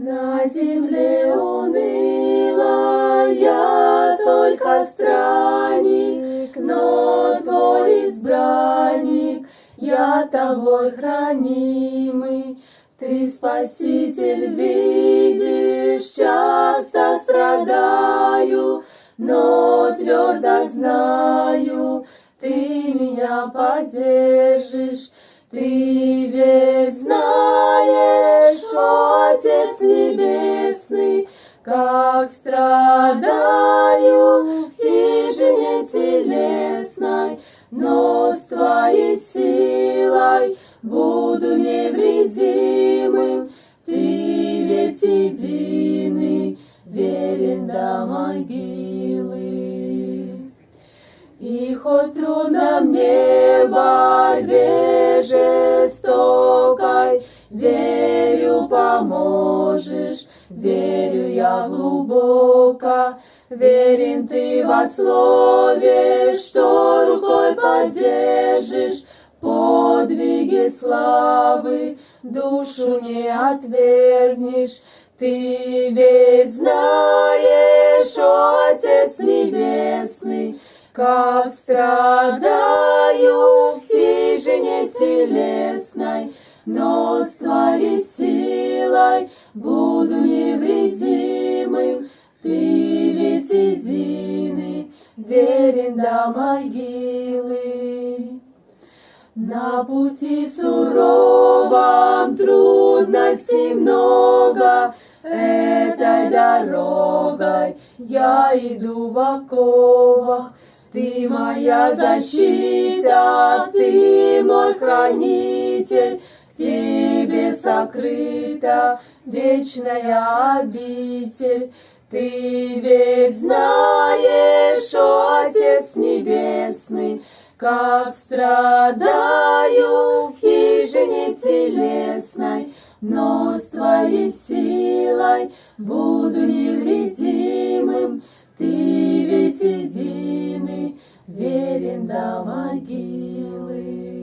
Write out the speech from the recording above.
На земле уныло я только странник, но Твой избранник, я Тобой хранимый. Ты, Спаситель, видишь, часто страдаю, но твердо знаю, Ты меня поддержишь. Ты ведь знаешь, Отец Небесный, как страдаю в хижине телесной, но с Твоей силой буду невредимым. Ты ведь единый, верен до могилы. И хоть трудно мне в борьбе жестокой, верю, поможешь, верю я глубоко. Верен Ты во слове, что рукой поддержишь, подвиги славы душу не отвергнешь. Ты ведь знаешь, Отец Небесный, как страдаю в хижине телесной, но с Твоей силой буду невредимым. Ты ведь единый, верен до могилы. На пути суровом трудностей много, этой дорогой я иду в оковах. Ты моя защита, Ты мой хранитель, в Тебе сокрыта вечная обитель. Ты ведь знаешь, Отец Небесный, как страдаю в хижине телесной, но с Твоей силой буду невредимым. Ты ведь единый, верен до могилы.